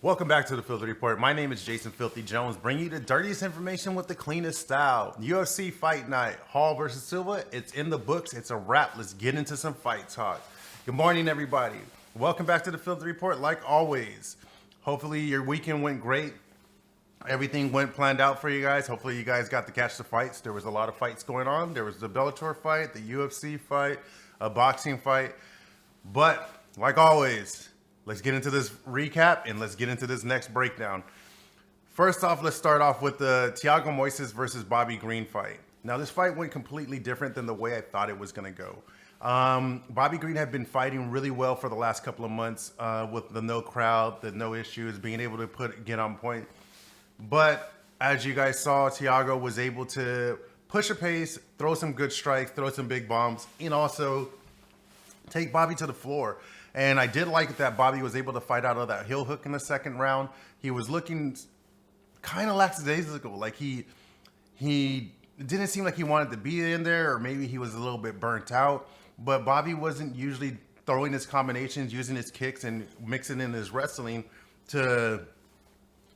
Welcome back to the Filthy Report. My name is Jason Filthy Jones, bringing you the dirtiest information with the cleanest style. UFC Fight Night, Hall versus Silva. It's in the books. It's a wrap. Let's get into some fight talk. Good morning, everybody. Welcome back to the Filthy Report. Like always, hopefully your weekend went great. Everything went planned out for you guys. Hopefully you guys got to catch the fights. There was a lot of fights going on. There was the Bellator fight, the UFC fight, a boxing fight. But like always, let's get into this recap and let's get into this next breakdown. First off, let's start off with the Thiago Moises versus Bobby Green fight. Now, this fight went completely different than the way I thought it was going to go. Bobby Green had been fighting really well for the last couple of months with the no crowd, the no issues, being able to get on point. But as you guys saw, Tiago was able to push a pace, throw some good strikes, throw some big bombs, and also take Bobby to the floor. And I did like that Bobby was able to fight out of that heel hook in the second round. He was looking kind of lackadaisical. Like he didn't seem like he wanted to be in there, or maybe he was a little bit burnt out. But Bobby wasn't usually throwing his combinations, using his kicks, and mixing in his wrestling to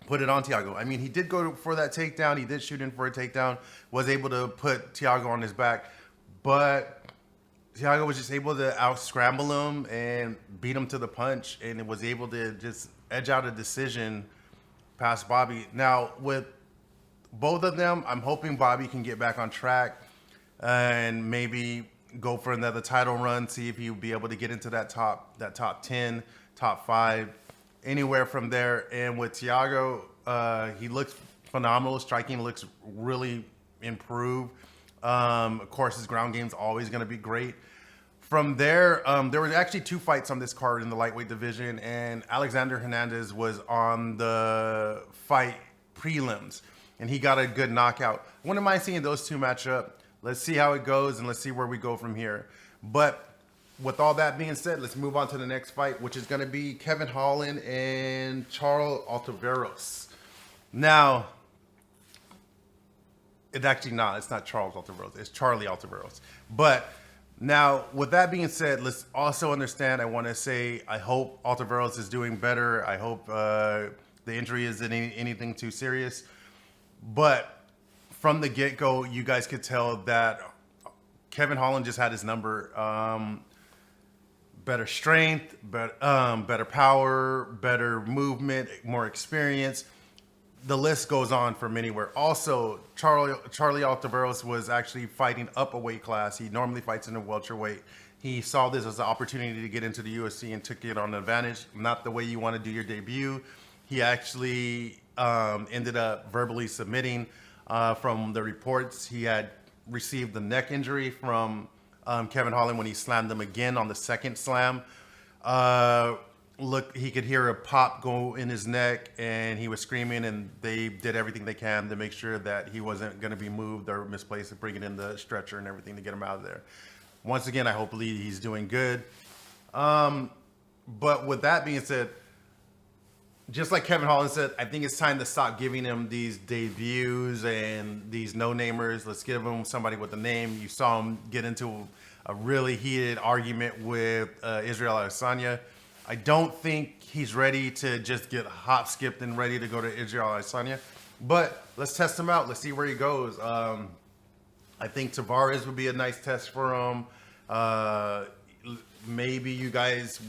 put it on Tiago. I mean, he did go for that takedown. He did shoot in for a takedown, was able to put Tiago on his back. But Tiago was just able to out-scramble him and beat him to the punch, and it was able to just edge out a decision past Bobby. Now, with both of them, I'm hoping Bobby can get back on track and maybe go for another title run, see if he'll be able to get into that top 10, top 5, anywhere from there. And with Tiago, he looks phenomenal. Striking looks really improved. Of course, his ground game's always going to be great. From there, there were actually 2 fights on this card in the lightweight division, and Alexander Hernandez was on the fight prelims, and he got a good knockout. I wouldn't mind seeing those 2 match up. Let's see how it goes, and let's see where we go from here. But with all that being said, let's move on to the next fight, which is going to be Kevin Holland and Charles Altaveros. Now, it's actually not. It's not Charles Altaveros. It's Charlie Altaveros. But now, with that being said, let's also understand, I want to say, I hope Altaveros is doing better. I hope the injury isn't anything too serious. But from the get-go, you guys could tell that Kevin Holland just had his number. Better strength, better power, better movement, more experience. The list goes on from anywhere. Also, Charlie Altaveros was actually fighting up a weight class. He normally fights in a welterweight. He saw this as an opportunity to get into the UFC and took it on advantage. Not the way you want to do your debut. He actually ended up verbally submitting. From the reports, he had received the neck injury from Kevin Holland when he slammed him again on the second slam. Look, he could hear a pop go in his neck, and he was screaming, and they did everything they can to make sure that he wasn't going to be moved or misplaced, and bringing in the stretcher and everything to get him out of there. Once again, I hope he's doing good. But with that being said, just like Kevin Holland said, I think it's time to stop giving him these debuts and these no-namers. Let's give him somebody with a name. You saw him get into a really heated argument with Israel Adesanya. I don't think he's ready to just get hop skipped and ready to go to Israel Adesanya. But let's test him out. Let's see where he goes. I think Tavares would be a nice test for him. Maybe you guys,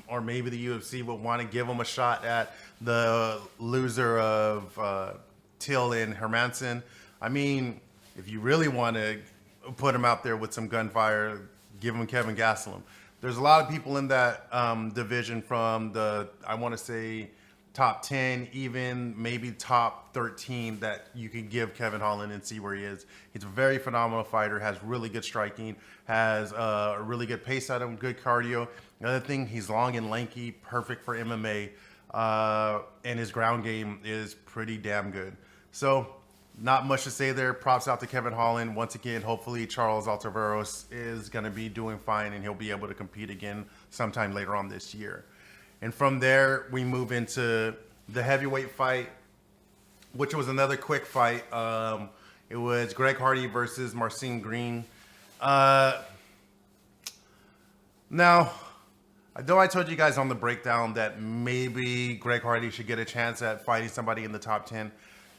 or maybe the UFC would want to give him a shot at the loser of Till and Hermanson. I mean, if you really want to put him out there with some gunfire, give him Kevin Gastelum. There's a lot of people in that division from the, I want to say, top 10, even maybe top 13 that you can give Kevin Holland and see where he is. He's a very phenomenal fighter, has really good striking, has a really good pace at him, good cardio. Another thing, he's long and lanky, perfect for MMA, and his ground game is pretty damn good. So, not much to say there. Props out to Kevin Holland. Once again, hopefully Charles Altaveros is going to be doing fine and he'll be able to compete again sometime later on this year. And from there, we move into the heavyweight fight, which was another quick fight. It was Greg Hardy versus Marcin Green. Now, I know I told you guys on the breakdown that maybe Greg Hardy should get a chance at fighting somebody in the top 10.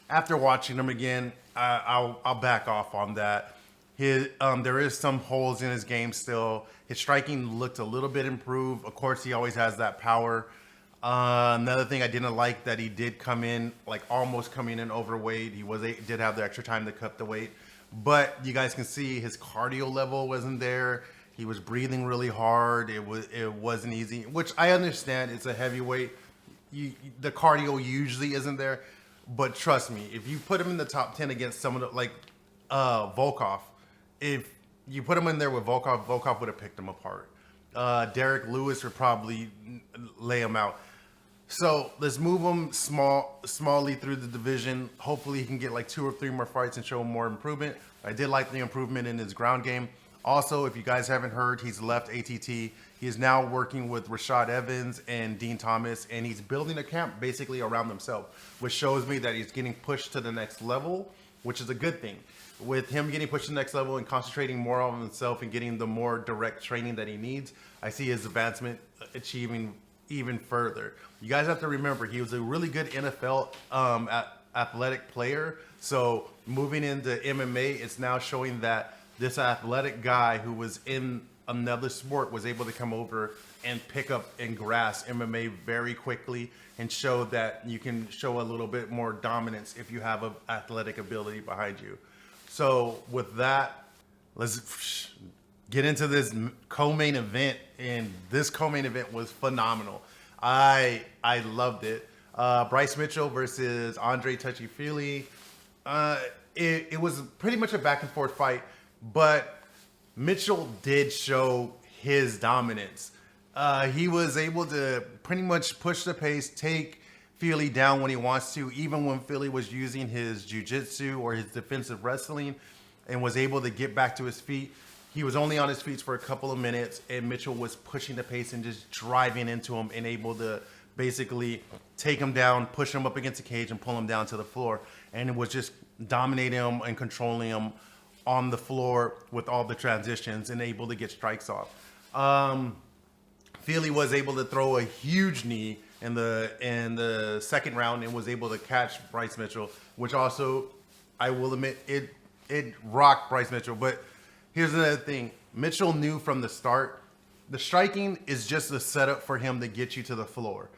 After watching him again, I'll back off on that. There is some holes in his game still. His striking looked a little bit improved. Of course, he always has that power. Another thing I didn't like that he did come in, like almost coming in overweight. Did have the extra time to cut the weight. But you guys can see his cardio level wasn't there. He was breathing really hard. It wasn't easy, which I understand. It's a heavyweight. The cardio usually isn't there. But trust me, if you put him in the top 10 against someone like Volkov, if you put him in there with Volkov would have picked him apart. Derek Lewis would probably lay him out. So let's move him smallly through the division. Hopefully he can get like 2 or 3 more fights and show more improvement. I did like the improvement in his ground game. Also, if you guys haven't heard, he's left ATT. He is now working with Rashad Evans and Dean Thomas, and he's building a camp basically around himself, which shows me that he's getting pushed to the next level, which is a good thing. With him getting pushed to the next level and concentrating more on himself and getting the more direct training that he needs, I see his advancement achieving even further. You guys have to remember, he was a really good NFL athletic player. So moving into MMA, it's now showing that this athletic guy who was in another sport was able to come over and pick up and grasp MMA very quickly and show that you can show a little bit more dominance if you have an athletic ability behind you. So with that, let's get into this co-main event, and this co-main event was phenomenal. I loved it. Bryce Mitchell versus Andre Touchy. It was pretty much a back and forth fight, but Mitchell did show his dominance. He was able to pretty much push the pace, take Feely down when he wants to, even when Feely was using his jiu-jitsu or his defensive wrestling and was able to get back to his feet. He was only on his feet for a couple of minutes, and Mitchell was pushing the pace and just driving into him and able to basically take him down, push him up against the cage, and pull him down to the floor. And it was just dominating him and controlling him on the floor with all the transitions and able to get strikes off. Feely was able to throw a huge knee in the second round and was able to catch Bryce Mitchell, which also, I will admit, it rocked Bryce Mitchell. But here's another thing. Mitchell knew from the start, the striking is just a setup for him to get you to the floor.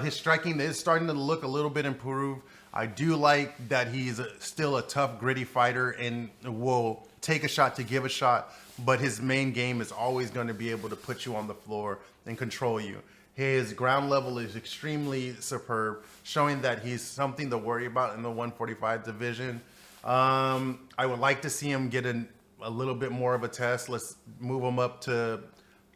His striking is starting to look a little bit improved. I do like that he's still a tough, gritty fighter and will take a shot to give a shot, but his main game is always going to be able to put you on the floor and control you. His ground level is extremely superb, showing that he's something to worry about in the 145 division. I would like to see him get a little bit more of a test. Let's move him up to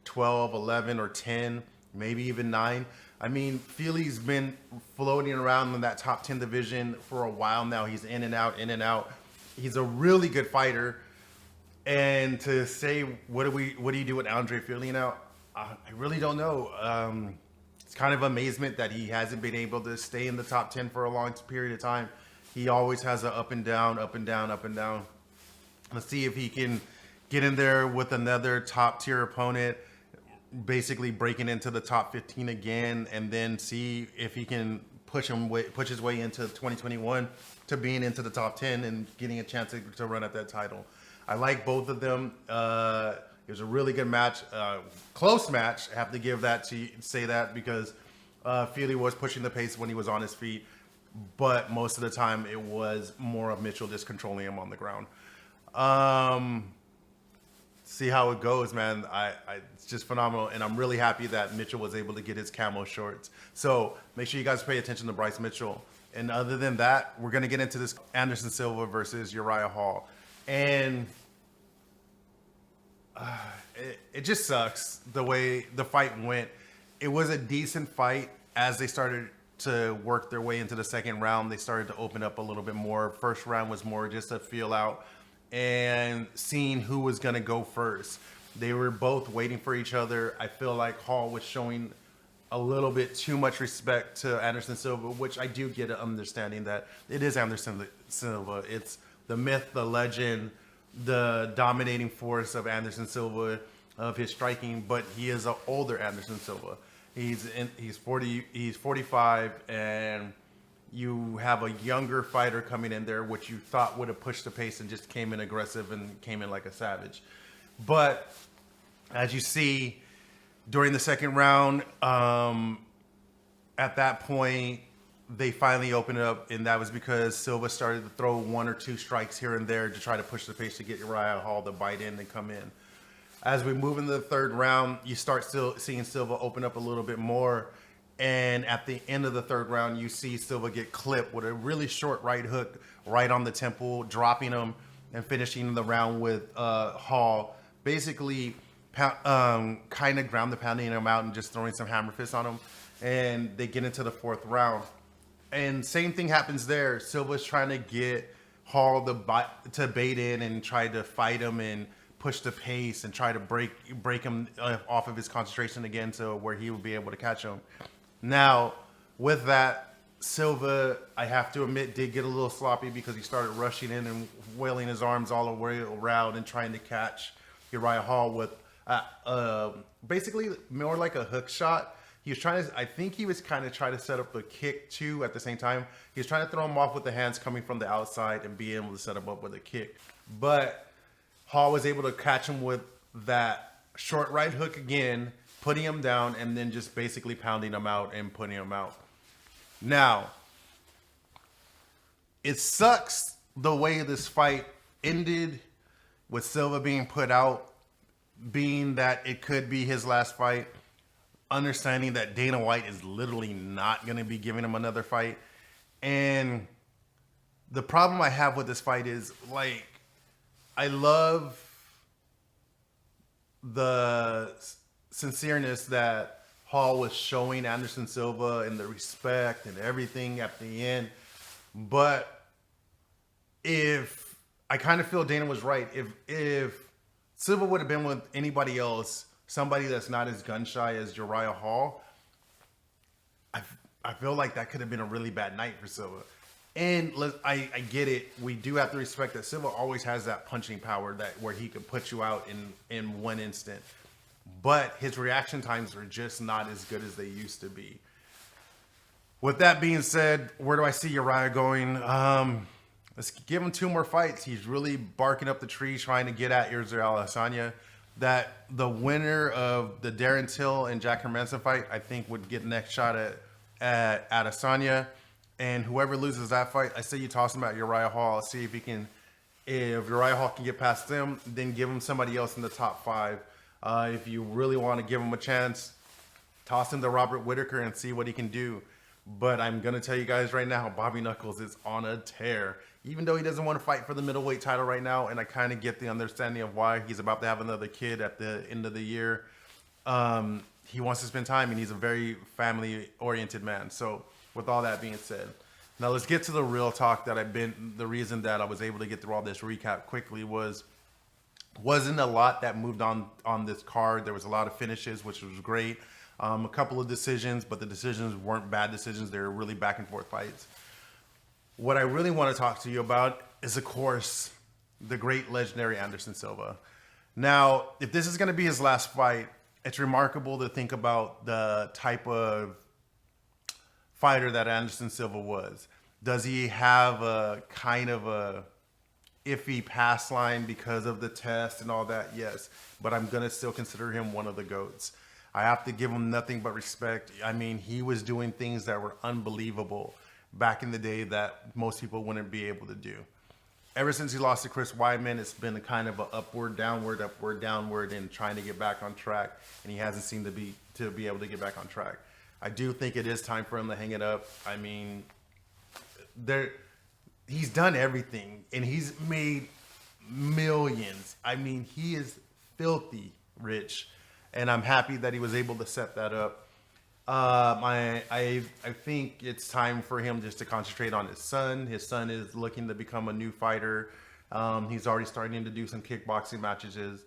12, 11, or 10, maybe even 9. I mean, Feely's been floating around in that top 10 division for a while now. He's in and out, in and out. He's a really good fighter. And to say, what do you do with Andre Feely now? I really don't know. It's kind of amazement that he hasn't been able to stay in the top 10 for a long period of time. He always has an up and down, up and down, up and down. Let's see if he can get in there with another top tier opponent, basically breaking into the top 15 again, and then see if he can push his way into 2021 to being into the top 10 and getting a chance to run at that title. I like both of them. It was a really good match, close match. I have to give that to say that because Feely was pushing the pace when he was on his feet, but most of the time it was more of Mitchell just controlling him on the ground. See how it goes, man. It's just phenomenal, and I'm really happy that Mitchell was able to get his camo shorts. So make sure you guys pay attention to Bryce Mitchell. And other than that, we're going to get into this Anderson Silva versus Uriah Hall. And it just sucks the way the fight went. It was a decent fight. As they started to work their way into the second round, they started to open up a little bit more. First round was more just a feel out and seeing who was going to go first. They were both waiting for each other. I feel like Hall was showing a little bit too much respect to Anderson Silva, which I do get an understanding that it is Anderson Silva. It's the myth, the legend, the dominating force of Anderson Silva. of his striking, but he is an older Anderson Silva. He's 45, and you have a younger fighter coming in there, which you thought would have pushed the pace and just came in aggressive and came in like a savage. But as you see during the second round, at that point, they finally opened it up, and that was because Silva started to throw 1 or 2 strikes here and there to try to push the pace to get Uriah Hall to bite in and come in. As we move into the third round, you start still seeing Silva open up a little bit more, and at the end of the third round, you see Silva get clipped with a really short right hook right on the temple, dropping him and finishing the round with Hall basically kind of ground the pounding him out and just throwing some hammer fists on him, and they get into the fourth round. And same thing happens there. Silva's trying to get Hall to bait in and try to fight him and push the pace and try to break him off of his concentration again to where he would be able to catch him. Now, with that, Silva, I have to admit, did get a little sloppy because he started rushing in and wailing his arms all the way around and trying to catch Uriah Hall with basically more like a hook shot. He was trying to, I think he was kind of trying to set up a kick too at the same time. He was trying to throw him off with the hands coming from the outside and be able to set him up with a kick. But Hall was able to catch him with that short right hook again, putting him down, and then just basically pounding him out and putting him out. Now, it sucks the way this fight ended with Silva being put out, being that it could be his last fight, understanding that Dana White is literally not going to be giving him another fight. And the problem I have with this fight is, like, I love the sincereness that Hall was showing Anderson Silva and the respect and everything at the end. But if I kind of feel Dana was right, if Silva would have been with anybody else, somebody that's not as gun shy as Uriah Hall, I feel like that could have been a really bad night for Silva. And I get it. We do have to respect that Silva always has that punching power where he could put you out in one instant. But his reaction times are just not as good as they used to be. With that being said, where do I see Uriah going? Let's give him 2 more fights. He's really barking up the tree trying to get at Adesanya. That the winner of the Darren Till and Jack Hermanson fight, I think, would get the next shot at Adesanya. And whoever loses that fight, I say you toss him at Uriah Hall. See if Uriah Hall can get past them, then give him somebody else in the top 5. If you really want to give him a chance, toss him to Robert Whitaker and see what he can do. But I'm going to tell you guys right now, Bobby Knuckles is on a tear. Even though he doesn't want to fight for the middleweight title right now, and I kind of get the understanding of why. He's about to have another kid at the end of the year. He wants to spend time, and he's a very family-oriented man. So with all that being said, now let's get to the real talk the reason that I was able to get through all this recap quickly wasn't a lot that moved on this card. There was a lot of finishes, which was great. A couple of decisions, but the decisions weren't bad decisions. They were really back and forth fights. What I really want to talk to you about is, of course, the great legendary Anderson Silva. Now, if this is going to be his last fight, it's remarkable to think about the type of fighter that Anderson Silva was. Does he have a kind of a iffy pass line because of the test and all that? Yes, but I'm going to still consider him one of the GOATs. I have to give him nothing but respect. I mean, he was doing things that were unbelievable back in the day that most people wouldn't be able to do. Ever since he lost to Chris Weidman, it's been a kind of an upward, downward, and trying to get back on track, and he hasn't seemed to be able to get back on track. I do think it is time for him to hang it up. I mean, he's done everything, and he's made millions. I mean, he is filthy rich, and I'm happy that he was able to set that up. I think it's time for him just to concentrate on his son. His son is looking to become a new fighter. He's already starting to do some kickboxing matches.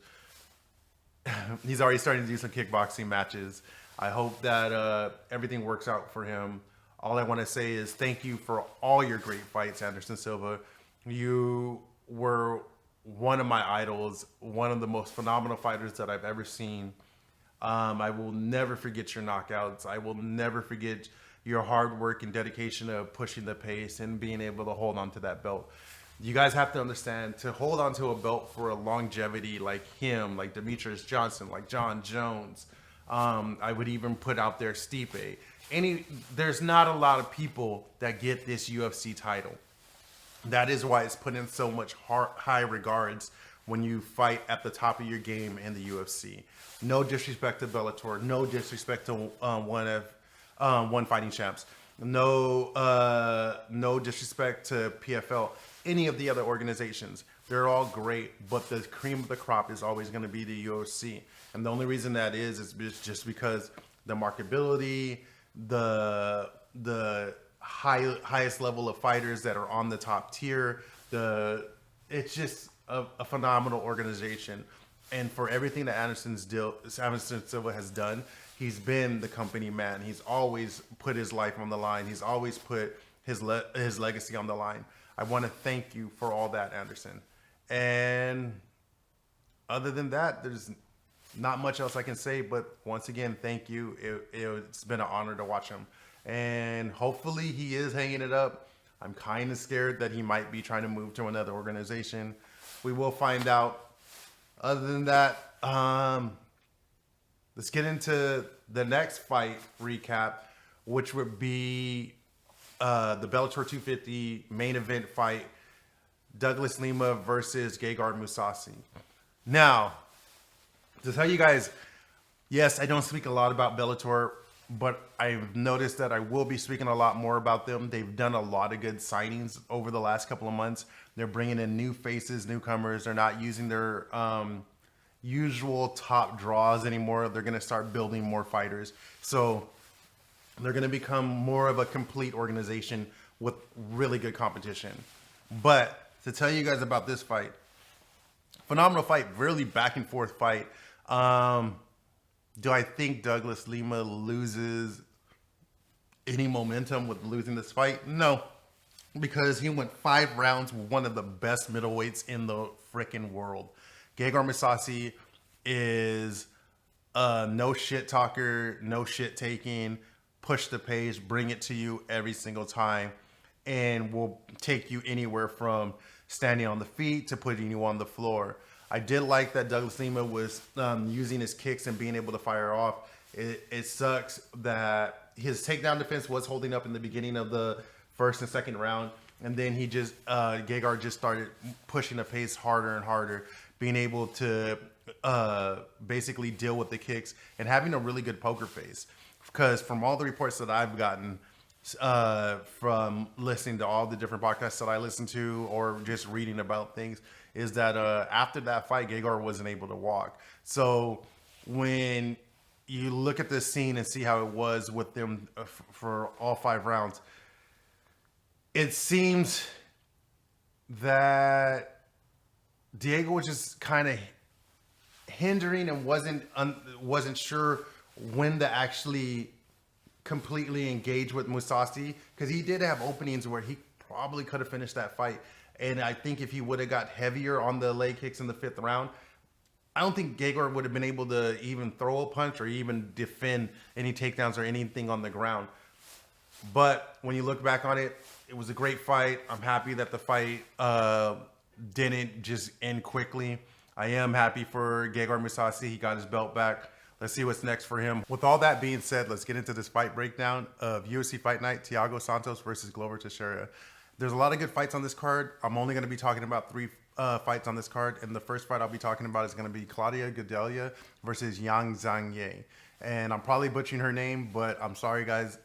I hope that everything works out for him. All I want to say is thank you for all your great fights, Anderson Silva. You were one of my idols, one of the most phenomenal fighters that I've ever seen. I will never forget your knockouts. I will never forget your hard work and dedication of pushing the pace and being able to hold on to that belt. You guys have to understand, to hold on to a belt for a longevity like him, like Demetrius Johnson, like Jon Jones, I would even put out there Stipe. There's not a lot of people that get this UFC title. That is why it's put in so much high regards when you fight at the top of your game in the UFC. No disrespect to Bellator, no disrespect to One Fighting Champs, no disrespect to PFL, any of the other organizations. They're all great, but the cream of the crop is always going to be the UFC. And the only reason that is just because the marketability, the highest level of fighters that are on the top tier, it's just a phenomenal organization. And for everything that Anderson Silva has done, he's been the company man. He's always put his life on the line. He's always put his legacy on the line. I want to thank you for all that, Anderson. And other than that, there's not much else I can say. But once again, thank you. It's been an honor to watch him. And hopefully he is hanging it up. I'm kind of scared that he might be trying to move to another organization. We will find out. Other than that, let's get into the next fight recap, which would be the Bellator 250 main event fight, Douglas Lima versus Gegard Mousasi. Now, to tell you guys, yes, I don't speak a lot about Bellator, but I've noticed that I will be speaking a lot more about them. They've done a lot of good signings over the last couple of months. They're bringing in new faces, newcomers. They're not using their usual top draws anymore. They're going to start building more fighters. So they're going to become more of a complete organization with really good competition. But to tell you guys about this fight, phenomenal fight, really back and forth fight. Do I think Douglas Lima loses any momentum with losing this fight? No, because he went 5 rounds with one of the best middleweights in the freaking world. Gegard Mousasi is no shit talker, no shit taking, push the pace, bring it to you every single time, and will take you anywhere from standing on the feet to putting you on the floor. I did like that Douglas Lima was using his kicks and being able to fire off. It sucks that his takedown defense was holding up in the beginning of the first and second round, and then he just Gegard just started pushing the pace harder and harder, being able to basically deal with the kicks and having a really good poker face. Because from all the reports that I've gotten from listening to all the different podcasts that I listen to or just reading about things, is that after that fight, Gegard wasn't able to walk. So when you look at this scene and see how it was with them for all 5 rounds, it seems that Diego was just kind of hindering and wasn't sure when to actually completely engage with Mousasi, because he did have openings where he probably could have finished that fight. And I think if he would have got heavier on the leg kicks in the 5th round, I don't think Gegard would have been able to even throw a punch or even defend any takedowns or anything on the ground. But when you look back on it, it was a great fight. I'm happy that the fight didn't just end quickly. I am happy for Gegard Mousasi. He got his belt back. Let's see what's next for him. With all that being said, let's get into this fight breakdown of UFC Fight Night, Thiago Santos versus Glover Teixeira. There's a lot of good fights on this card. I'm only going to be talking about 3 fights on this card. And the first fight I'll be talking about is going to be Claudia Gadelha versus Yang Zhangye. And I'm probably butchering her name, but I'm sorry, guys.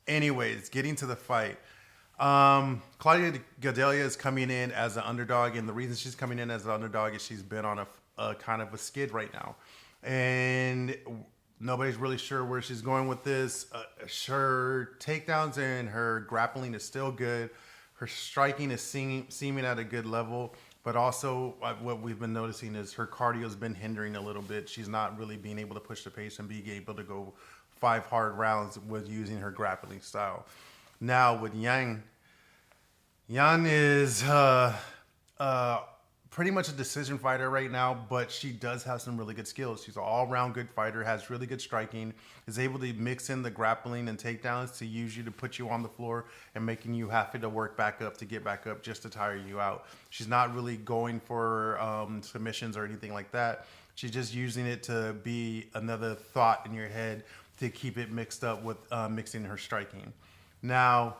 Anyways, getting to the fight. Claudia Gadelha is coming in as an underdog. And the reason she's coming in as an underdog is she's been on a kind of a skid right now. And nobody's really sure where she's going with this. Her takedowns and her grappling is still good. Her striking is seeming at a good level, but also what we've been noticing is her cardio has been hindering a little bit. She's not really being able to push the pace and be able to go 5 hard rounds with using her grappling style. Now with Yang is pretty much a decision fighter right now, but she does have some really good skills. She's an all-around good fighter, has really good striking, is able to mix in the grappling and takedowns to use you to put you on the floor and making you have to work back up to get back up just to tire you out. She's not really going for submissions or anything like that. She's just using it to be another thought in your head to keep it mixed up with mixing her striking. Now,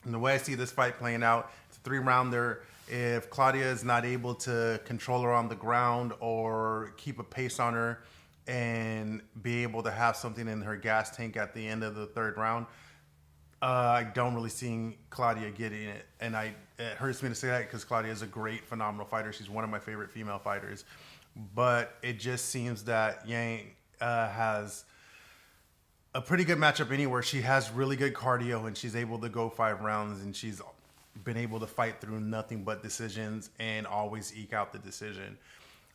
the way I see this fight playing out, it's a 3-rounder. If Claudia is not able to control her on the ground or keep a pace on her and be able to have something in her gas tank at the end of the 3rd round, I don't really see Claudia getting it. And it hurts me to say that because Claudia is a great, phenomenal fighter. She's one of my favorite female fighters. But it just seems that Yang has a pretty good matchup anywhere. She has really good cardio and she's able to go 5 rounds, and she's been able to fight through nothing but decisions and always eke out the decision.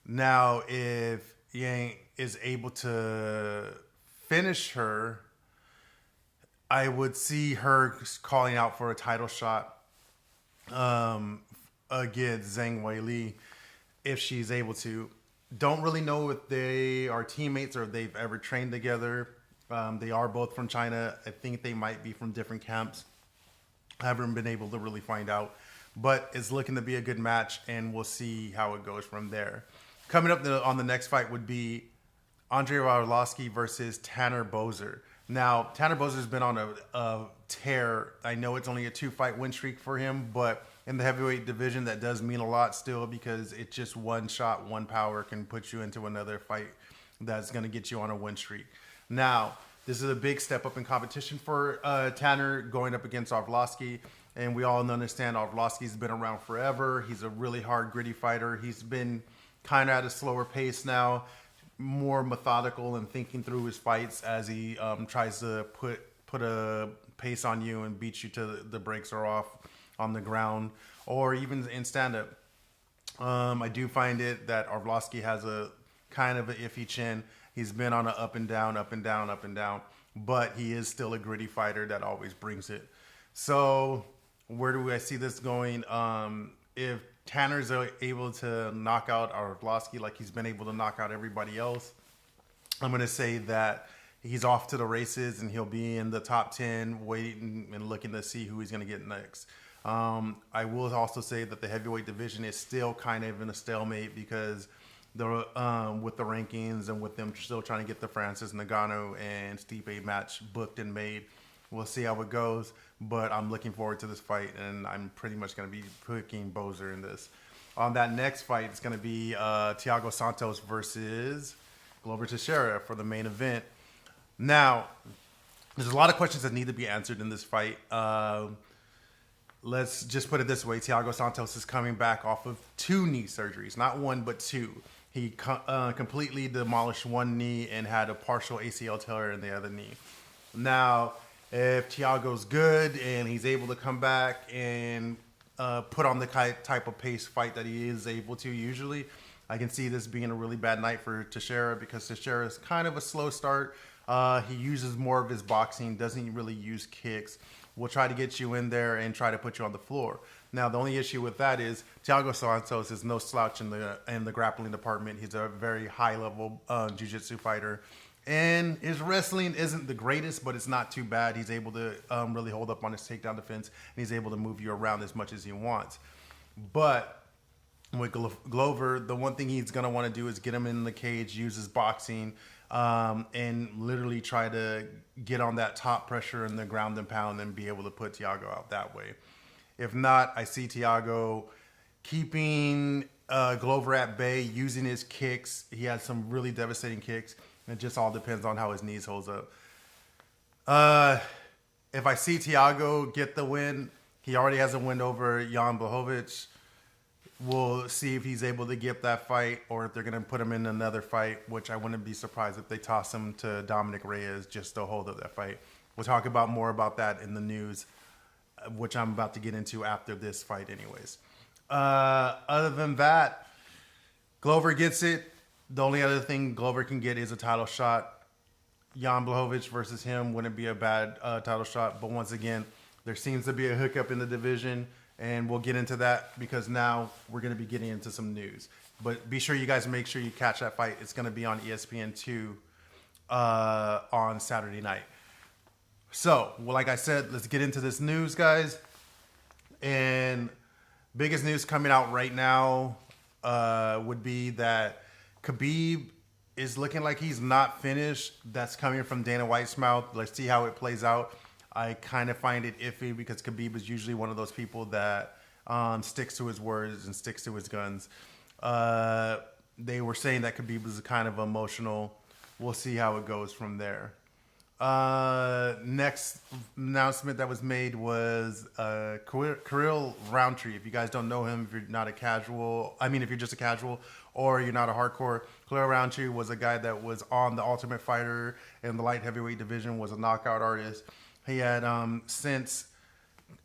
Now, if Yang is able to finish her, I would see her calling out for a title shot against Zhang Weili if she's able to. Don't really know if they are teammates or if they've ever trained together. They are both from China. I think they might be from different camps. I haven't been able to really find out, but it's looking to be a good match, and we'll see how it goes from there. Coming up on the next fight would be Andrei Roloski versus Tanner Boser. Now, Tanner Boser's been on a tear. I know it's only a 2-fight win streak for him, but in the heavyweight division, that does mean a lot still, because it's just one shot, one power can put you into another fight that's going to get you on a win streak. Now, this is a big step up in competition for Tanner going up against Arlovski. And we all understand Arlovski's been around forever. He's a really hard, gritty fighter. He's been kind of at a slower pace now, more methodical and thinking through his fights as he tries to put a pace on you and beat you till the brakes are off on the ground or even in stand-up. I do find it that Arlovski has a kind of an iffy chin. He's been on an up and down, up and down, up and down, but he is still a gritty fighter that always brings it. So where do I see this going? If Tanner's able to knock out Arlovski like he's been able to knock out everybody else, I'm going to say that he's off to the races and he'll be in the top 10 waiting and looking to see who he's going to get next. I will also say that the heavyweight division is still kind of in a stalemate because with the rankings and with them still trying to get the Francis Ngannou and Stipe match booked and made. We'll see how it goes, but I'm looking forward to this fight, and I'm pretty much going to be picking Boser in this. On that next fight, it's going to be Thiago Santos versus Glover Teixeira for the main event. Now, there's a lot of questions that need to be answered in this fight. Let's just put it this way. Thiago Santos is coming back off of 2 knee surgeries, not 1, but 2. He completely demolished 1 knee and had a partial ACL tear in the other knee. Now, if Thiago's good and he's able to come back and put on the type of pace fight that he is able to usually, I can see this being a really bad night for Teixeira because Teixeira is kind of a slow start. He uses more of his boxing, doesn't really use kicks. Will try to get you in there and try to put you on the floor. Now, the only issue with that is Thiago Santos is no slouch in the grappling department. He's a very high-level jiu-jitsu fighter. And his wrestling isn't the greatest, but it's not too bad. He's able to really hold up on his takedown defense, and he's able to move you around as much as he wants. But with Glover, the one thing he's going to want to do is get him in the cage, use his boxing, and literally try to get on that top pressure in the ground and pound and be able to put Tiago out that way. If not, I see Tiago keeping Glover at bay, using his kicks. He has some really devastating kicks. It just all depends on how his knees holds up. If I see Tiago get the win, he already has a win over Jan Blachowicz. We'll see if he's able to get that fight or if they're going to put him in another fight, which I wouldn't be surprised if they toss him to Dominic Reyes just to hold up that fight. We'll talk about more about that in the news, which I'm about to get into after this fight anyways. Other than that, Glover gets it. The only other thing Glover can get is a title shot. Jan Blachowicz versus him wouldn't be a bad title shot. But once again, there seems to be a hookup in the division. and we'll get into that because now we're going to be getting into some news. But be sure you guys make sure you catch that fight. It's going to be on ESPN2 on Saturday night. So, well, like I said, let's get into this news, guys. And biggest news coming out right now would be that Khabib is looking like he's not finished. That's coming from Dana White's mouth. Let's see how it plays out. I kind of find it iffy because Khabib is usually one of those people that sticks to his words and sticks to his guns. They were saying that Khabib was kind of emotional. We'll see how it goes from there. Next announcement that was made was Karil Rountree. If you guys don't know him, if you're not a casual, if you're just a casual or you're not a hardcore, Karil Rountree was a guy that was on the Ultimate Fighter in the light heavyweight division, was a knockout artist. He had since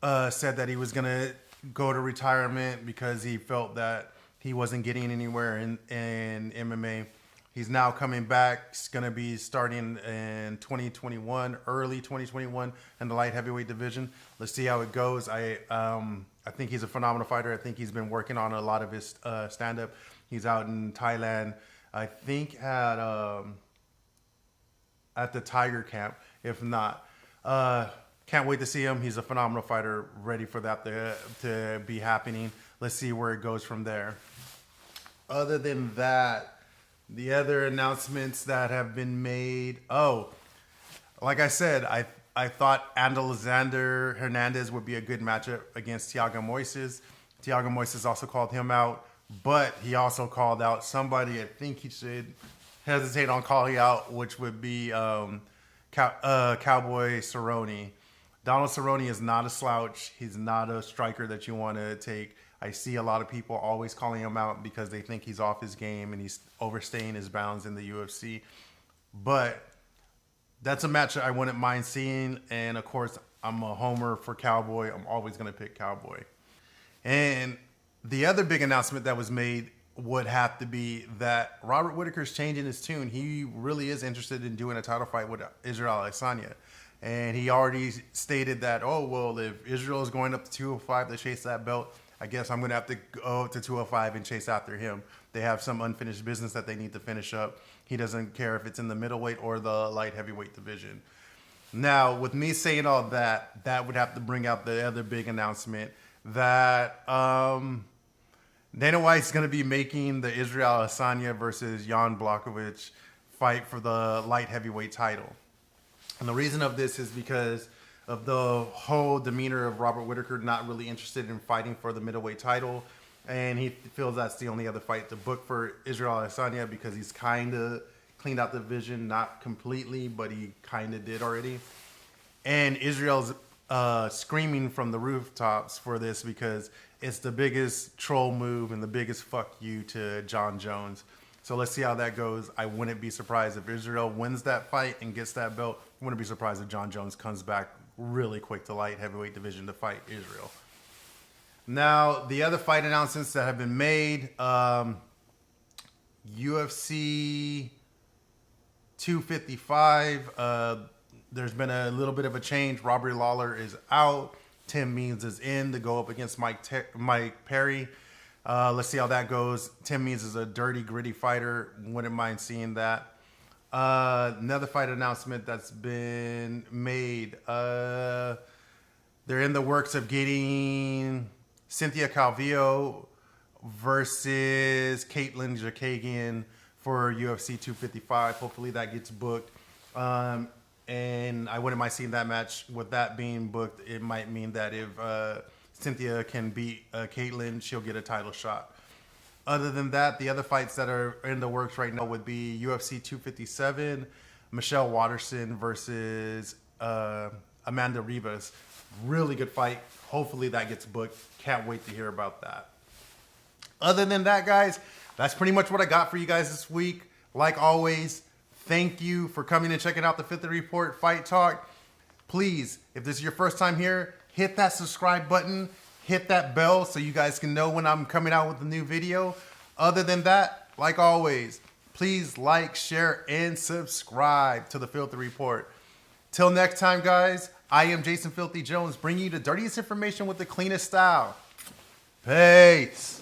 said that he was going to go to retirement because he felt that he wasn't getting anywhere in MMA. He's now coming back. He's going to be starting in 2021, early 2021 in the light heavyweight division. Let's see how it goes. I think he's a phenomenal fighter. I think he's been working on a lot of his stand-up. He's out in Thailand. I think at the Tiger Camp, if not. Can't wait to see him. He's a phenomenal fighter, ready for that to be happening. Let's see where it goes from there. Other than that, the other announcements that have been made. Oh, like I said, I thought Alexander Hernandez would be a good matchup against Thiago Moises. Thiago Moises also called him out, but he also called out somebody I think he should hesitate on calling out, which would be Cowboy Cerrone. Donald Cerrone is not a slouch. He's not a striker that you want to take. I see a lot of people always calling him out because they think he's off his game and he's overstaying his bounds in the UFC. But that's a match I wouldn't mind seeing. And, of course, I'm a homer for Cowboy. I'm always going to pick Cowboy. And the other big announcement that was made would have to be that Robert Whittaker's changing his tune. He really is interested in doing a title fight with Israel Adesanya. And he already stated that, if Israel is going up to 205 to chase that belt, I guess I'm going to have to go to 205 and chase after him. They have some unfinished business that they need to finish up. He doesn't care if it's in the middleweight or the light heavyweight division. Now, with me saying all that, that would have to bring out the other big announcement that Dana White's going to be making the Israel Adesanya versus Jan Blachowicz fight for the light heavyweight title. And the reason of this is because of the whole demeanor of Robert Whittaker not really interested in fighting for the middleweight title. And he feels that's the only other fight to book for Israel Adesanya because he's kind of cleaned out the division, not completely, but he kind of did already. And Israel's screaming from the rooftops for this because it's the biggest troll move and the biggest fuck you to Jon Jones. So let's see how that goes. I wouldn't be surprised if Israel wins that fight and gets that belt. I wouldn't be surprised if Jon Jones comes back really quick to light heavyweight division to fight Israel. Now, the other fight announcements that have been made, UFC 255, there's been a little bit of a change. Robert Lawler is out. Tim Means is in to go up against Mike Perry. Let's see how that goes. Tim Means is a dirty, gritty fighter. Wouldn't mind seeing that. Another fight announcement that's been made. They're in the works of getting Cynthia Calvillo versus Caitlin Jakagian for UFC 255. Hopefully that gets booked. And I wouldn't mind seeing that match. With that being booked, it might mean that if Cynthia can beat Caitlin, she'll get a title shot. Other than that, the other fights that are in the works right now would be UFC 257, Michelle Waterson versus Amanda Ribas. Really good fight. Hopefully that gets booked. Can't wait to hear about that. Other than that, guys, that's pretty much what I got for you guys this week. Like always, thank you for coming and checking out the Fifth Report Fight Talk. Please, if this is your first time here, hit that subscribe button. Hit that bell so you guys can know when I'm coming out with a new video. Other than that, like always, please like, share, and subscribe to the Filthy Report. Till next time, guys, I am Jason Filthy Jones, bringing you the dirtiest information with the cleanest style. Peace.